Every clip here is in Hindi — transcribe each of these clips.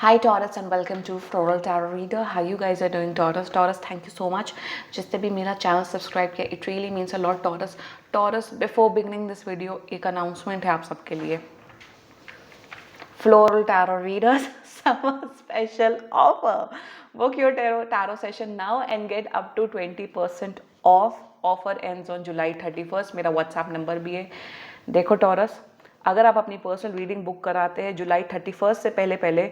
Hi Taurus and welcome to Floral Tarot Reader. How you guys are doing, Taurus? Taurus, thank you so much. जिसने भी मेरा चैनल सब्सक्राइब किया, it really means a lot, Taurus. Taurus, before beginning this video, एक announcement है आप सबके लिए. Floral Tarot Readers summer special offer. Book your tarot session now and get up to 20% off. Offer ends on July 31st. मेरा WhatsApp नंबर भी है. देखो टॉरस, अगर आप अपनी पर्सनल रीडिंग बुक कराते हैं जुलाई 31st से पहले पहले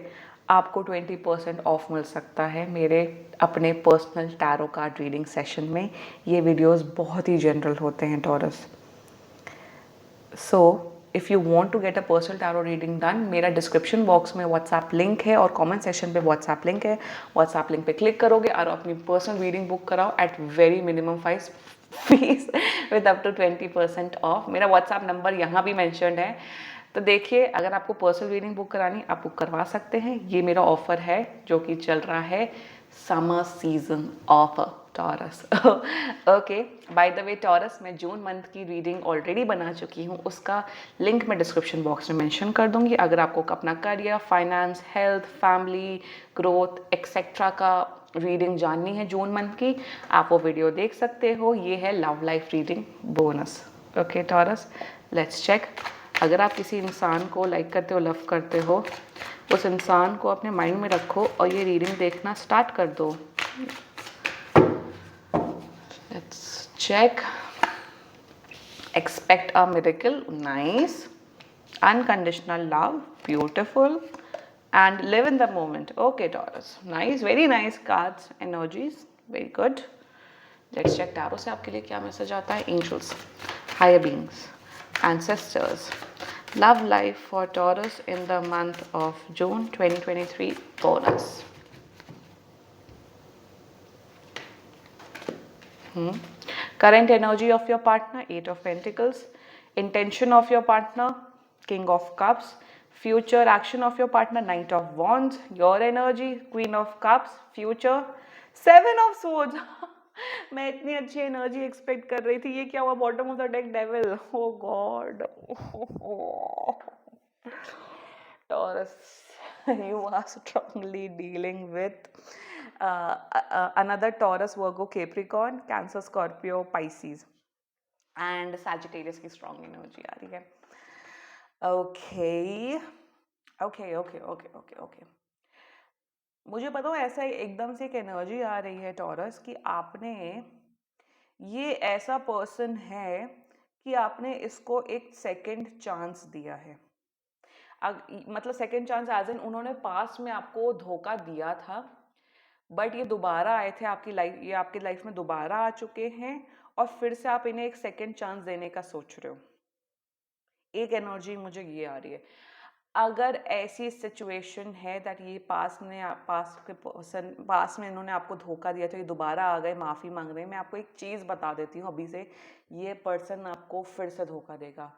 आपको 20% ऑफ मिल सकता है मेरे अपने personal tarot card reading session में. ये वीडियोस बहुत ही जनरल होते हैं Taurus. So if you want to get a personal tarot reading done, मेरा डिस्क्रिप्शन बॉक्स में व्हाट्सएप लिंक है और कमेंट सेक्शन पे व्हाट्सएप लिंक है. व्हाट्सएप लिंक पे क्लिक करोगे और अपनी पर्सनल रीडिंग बुक कराओ at very minimum fees with up to 20% off. मेरा व्हाट्सएप नंबर यहाँ भी मैंशनड है. तो देखिए, अगर आपको पर्सनल रीडिंग बुक करानी आप बुक करवा सकते हैं. ये मेरा ऑफर है जो कि चल रहा है summer season offer taurus. Okay, by the way taurus, मैं जून मंथ की रीडिंग ऑलरेडी बना चुकी हूँ. उसका लिंक मैं डिस्क्रिप्शन बॉक्स में मेंशन कर दूंगी. अगर आपको अपना career, finance, health, family, growth etcetera का रीडिंग जाननी है जून मंथ की, आप वो वीडियो देख सकते हो. ये है love life reading bonus. Okay Taurus, let's check. अगर आप किसी इंसान को लाइक करते हो, लव करते हो, उस इंसान को अपने माइंड में रखो और ये रीडिंग देखना स्टार्ट कर दो. Let's check. Expect a miracle, nice. Unconditional love, beautiful. And live in the moment. Okay Taurus, nice, very nice cards, energies, very good. Let's check tarot से आपके लिए क्या मैसेज आता है. Angels, higher beings, ancestors, love life for Taurus in the month of June 2023 bonus. Current energy of your partner, 8 of Pentacles. Intention of your partner, King of Cups. Future action of your partner, Knight of Wands. Your energy, Queen of Cups. Future, 7 of Swords. मैं इतनी अच्छी एनर्जी एक्सपेक्ट कर रही थी. ये क्या हुआ? Bottom of the deck, devil. Oh god. Taurus, you are strongly dealing with another Taurus, Virgo, Capricorn, Cancer, Scorpio, Pisces and Sagittarius की strong energy आ रही है. ओके. मुझे पता हो ऐसा एकदम से एक एनर्जी आ रही है टॉरस कि आपने, ये ऐसा पर्सन है कि आपने इसको एक सेकंड चांस दिया है. मतलब सेकंड चांस एज इन उन्होंने पास्ट में आपको धोखा दिया था, बट ये दोबारा आए थे आपकी लाइफ, ये आपकी लाइफ में दोबारा आ चुके हैं और फिर से आप इन्हें एक सेकंड चांस देने का सोच रहे हो. एक एनर्जी मुझे ये आ रही है. अगर ऐसी सिचुएशन है दैट ये पास में इन्होंने आपको धोखा दिया तो ये दोबारा आ गए, माफ़ी मांग रहे हैं, मैं आपको एक चीज़ बता देती हूँ अभी से, ये पर्सन आपको फिर से धोखा देगा.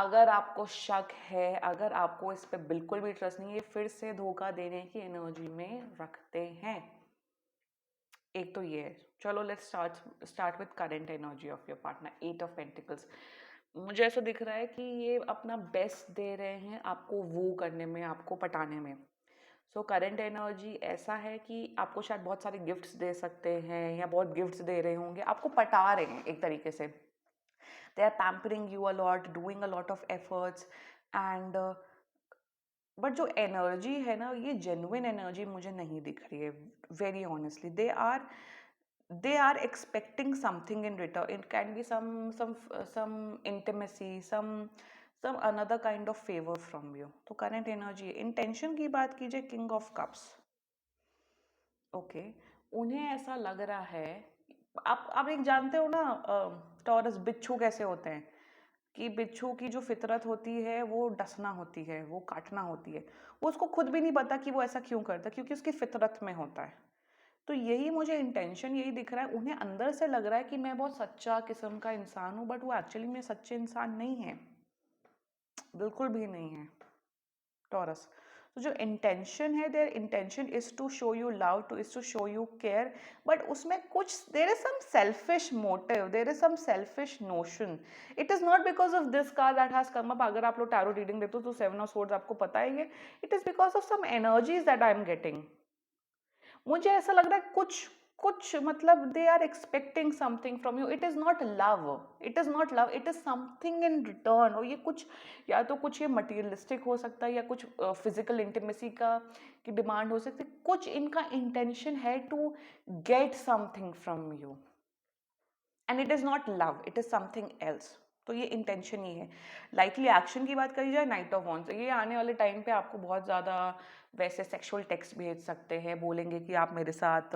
अगर आपको शक है, अगर आपको इस पर बिल्कुल भी ट्रस्ट नहीं है, ये फिर से धोखा देने की एनर्जी में रखते हैं. एक तो ये है. चलो let's start with current energy of your partner, 8 of pentacles. मुझे ऐसा दिख रहा है कि ये अपना बेस्ट दे रहे हैं आपको वो करने में, आपको पटाने में. सो करेंट एनर्जी ऐसा है कि आपको शायद बहुत सारे गिफ्ट्स दे सकते हैं या बहुत गिफ्ट्स दे रहे होंगे, आपको पटा रहे हैं एक तरीके से. They are pampering you a lot, doing a lot of efforts and but जो एनर्जी है ना, ये जेन्युइन एनर्जी मुझे नहीं दिख रही है. Very honestly they are expecting something in return. It can be some intimacy, some another kind of favor from you. तो करंट एनर्जी. इंटेंशन की बात कीजिए, किंग ऑफ कप्स. ओके, उन्हें ऐसा लग रहा है, आप एक जानते हो ना टॉरस, बिच्छू कैसे होते हैं, कि बिच्छू की जो फितरत होती है वो डसना होती है, वो काटना होती है. वो उसको खुद भी नहीं पता कि वो ऐसा क्यों करता है, क्योंकि उसकी फितरत में होता है. तो यही मुझे इंटेंशन यही दिख रहा है. उन्हें अंदर से लग रहा है कि मैं बहुत सच्चा किस्म का इंसान हूँ, बट वो एक्चुअली में सच्चे इंसान नहीं है, बिल्कुल भी नहीं है टॉरस. तो जो इंटेंशन है, their intention is to show you love, to is to show you care, but उसमें कुछ there is some selfish motive, there is some selfish notion. It is not because of this card that has come up. अगर आप लोग टैरो रीडिंग देते हो तो 7 ऑफ सोर्ड्स आपको पता है ये. It is because of some energies that I am getting. मुझे ऐसा लग रहा है कुछ कुछ मतलब they are expecting something from you. It is not love, it is not love, it is something in return. और ये कुछ, या तो कुछ ये मटीरियलिस्टिक हो सकता है, या कुछ फिजिकल इंटीमेसी का की डिमांड हो सकती है. कुछ इनका इंटेंशन है to get something from you, and it is not love, it is something else. तो ये इंटेंशन ही है. लाइकली एक्शन की बात करी जाए, नाइट ऑफ वॉन्ड्स, ये आने वाले टाइम पे आपको बहुत ज़्यादा वैसे सेक्सुअल टेक्स्ट भेज सकते हैं, बोलेंगे कि आप मेरे साथ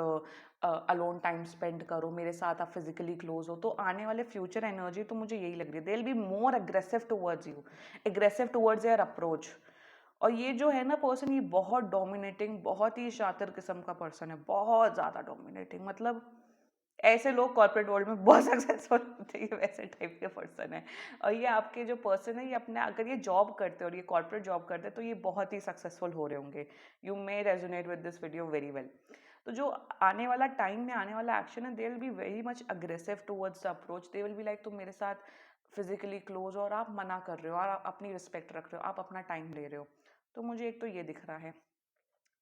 अलोन टाइम स्पेंड करो, मेरे साथ आप फिजिकली क्लोज हो. तो आने वाले फ्यूचर एनर्जी तो मुझे यही लग रही है, they will be more aggressive towards you, aggressive towards your approach. और ये जो है ना पर्सन, ये बहुत डोमिनेटिंग, बहुत ही शातिर किस्म का पर्सन है, बहुत ज़्यादा डोमिनेटिंग. मतलब ऐसे लोग कॉर्पोरेट वर्ल्ड में बहुत सक्सेसफुल होते हैं, वैसे टाइप के पर्सन है. और ये आपके जो पर्सन है, ये अपने अगर ये जॉब करते हैं और ये कॉर्पोरेट जॉब करते हैं तो ये बहुत ही सक्सेसफुल हो रहे होंगे. You may resonate with this video very well. तो जो आने वाला टाइम में आने वाला एक्शन है, they will be very much aggressive towards the approach. They will be like तुम मेरे साथ फिजिकली क्लोज और आप मना कर रहे हो, और आप अपनी रिस्पेक्ट रख रहे हो, आप अपना टाइम ले रहे हो. तो मुझे एक तो ये दिख रहा है.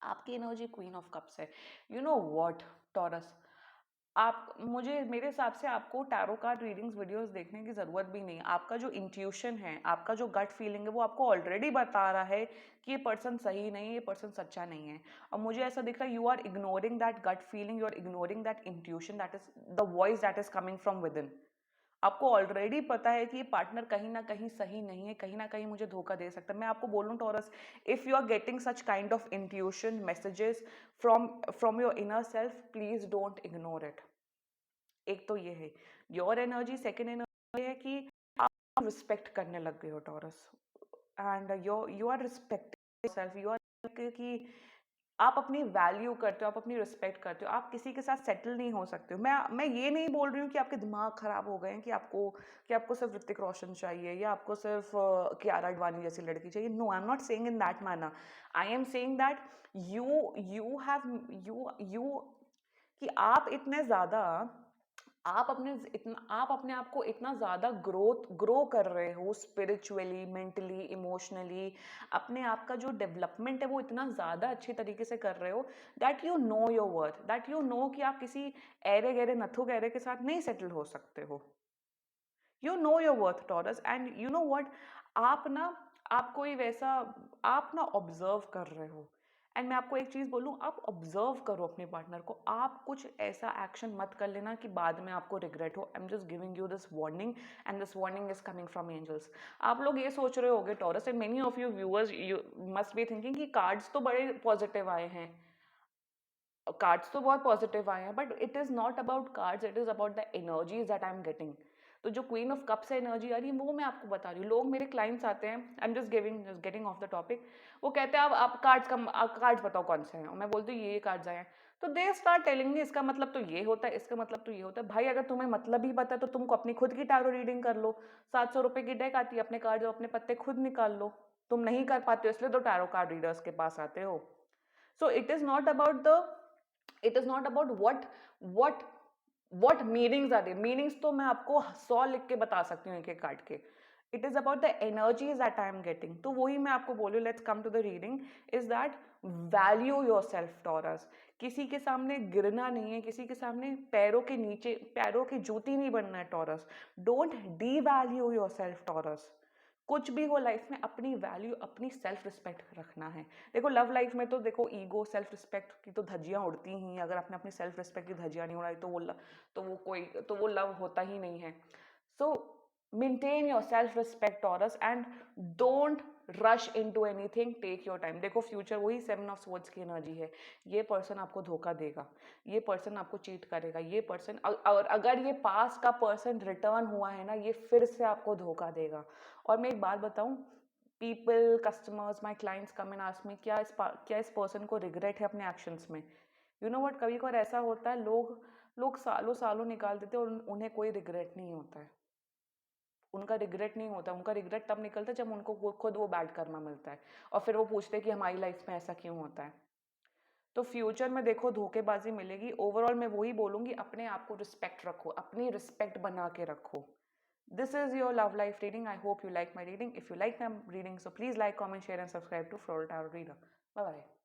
आपकी एनर्जी क्वीन ऑफ कप्स है. यू नो व्हाट, टॉरस, आप मुझे मेरे हिसाब से आपको टैरो कार्ड रीडिंग्स वीडियोस देखने की ज़रूरत भी नहीं. आपका जो इंट्यूशन है, आपका जो गट फीलिंग है, वो आपको ऑलरेडी बता रहा है कि ये पर्सन सही नहीं है, ये पर्सन सच्चा नहीं है. और मुझे ऐसा दिख रहा है, you are ignoring that gut feeling, you are ignoring that intuition, that is the voice that is coming from within. आपको ऑलरेडी पता है कि ये पार्टनर कहीं ना कहीं सही नहीं है, कहीं ना कहीं मुझे धोखा दे सकता है. मैं आपको बोलूं Taurus, if you are getting such kind of intuition messages from from your inner self, please don't ignore it. एक तो ये है योर एनर्जी. सेकेंड एनर्जी है कि आप रिस्पेक्ट करने लग गए हो Taurus, and you are respecting self. You are कि आप अपनी वैल्यू करते हो, आप अपनी रिस्पेक्ट करते हो, आप किसी के साथ सेटल नहीं हो सकते हो. मैं ये नहीं बोल रही हूँ कि आपके दिमाग खराब हो गए हैं, कि आपको सिर्फ ऋतिक रोशन चाहिए, या आपको सिर्फ कियारा अडवाणी जैसी लड़की चाहिए. No, I am not saying in that manner. I am saying that you you have you कि आप इतने ज़्यादा, आप अपने आप को इतना ज़्यादा ग्रो कर रहे हो, स्पिरिचुअली, मेंटली, इमोशनली. अपने आप का जो डेवलपमेंट है वो इतना ज़्यादा अच्छी तरीके से कर रहे हो, that you know your worth, that you know कि आप किसी ऐरे गहरे नथु गहरे के साथ नहीं सेटल हो सकते हो. You know your worth taurus, and you know what, आप ना, आप कोई वैसा, आप ना ऑब्जर्व कर रहे हो. एंड मैं आपको एक चीज़ बोलूँ, आप ऑब्जर्व करो अपने पार्टनर को. आप कुछ ऐसा एक्शन मत कर लेना कि बाद में आपको रिग्रेट हो. I am just giving you this warning, and this warning is coming from angels. आप लोग ये सोच रहे होगे Taurus, and many of you viewers you must be thinking कि कार्ड्स तो बड़े पॉजिटिव आए हैं, कार्ड्स तो बहुत पॉजिटिव आए हैं, but it is not about cards, it is about the energies that I am getting. तो जो क्वीन ऑफ कप से एनर्जी आ रही है वो मैं आपको बता रही हूँ. लोग मेरे क्लाइंट्स आते हैं, आई am just getting off the topic. वो कहते हैं आप कार्ड्स बताओ कौन से हैं, और मैं बोलती हूँ ये कार्ड्स आए हैं. तो दे स्टार्ट टेलिंग मी इसका मतलब तो ये होता है, इसका मतलब तो ये होता है. भाई अगर तुम्हें मतलब ही पता है तो तुमको अपनी खुद की टैरो रीडिंग कर लो. 700 रुपये की डेक आती है, अपने कार्ड अपने पत्ते खुद निकाल लो. तुम नहीं कर पाते हो इसलिए तो टैरो कार्ड रीडर्स के पास आते हो. So it is not about what what meanings are there. Meanings तो मैं आपको 100 लिख के बता सकती हूँ एक एक कार्ड के. It is about the energies that I am getting. तो वही मैं आपको बोलूँ, let's come to the reading, is that value yourself Taurus. किसी के सामने गिरना नहीं है, किसी के सामने पैरों के नीचे, पैरों की जूती नहीं बनना है taurus. Don't D value yourself taurus. कुछ भी हो लाइफ में, अपनी वैल्यू, अपनी सेल्फ रिस्पेक्ट रखना है. देखो लव लाइफ में तो देखो ईगो, सेल्फ रिस्पेक्ट की तो धज्जियां उड़ती ही. अगर आपने अपनी सेल्फ रिस्पेक्ट की धज्जियां नहीं उड़ाई तो वो लव होता ही नहीं है. So maintain your self respect Taurus, and don't rush into anything. Take your time. देखो फ्यूचर वही 7 ऑफ सोर्ड्स की एनर्जी है. ये पर्सन आपको धोखा देगा, ये पर्सन आपको चीट करेगा, ये पर्सन, और अगर ये पास्ट का पर्सन रिटर्न हुआ है ना, ये फिर से आपको धोखा देगा. और मैं एक बात बताऊं, people, customers, my clients come and ask me क्या इस पर्सन को रिग्रेट है अपने एक्शंस में. यू नो व्हाट, कभी कभार ऐसा होता है, लोग लोग सालों सालों निकाल देते हैं और उन्हें कोई रिग्रेट नहीं होता है. उनका रिग्रेट नहीं होता, उनका रिग्रेट तब निकलता है जब उनको खुद वो बैड कर्मा मिलता है और फिर वो पूछते हैं कि हमारी लाइफ में ऐसा क्यों होता है। तो फ्यूचर में देखो धोखेबाजी मिलेगी। ओवरऑल मैं वही बोलूँगी, अपने आप को रिस्पेक्ट रखो, अपनी रिस्पेक्ट बना के रखो। This is your love life reading. I hope you like my reading. If you like my reading, so please like, comment, share, and subscribe to Floral Tarot Reader. Bye bye.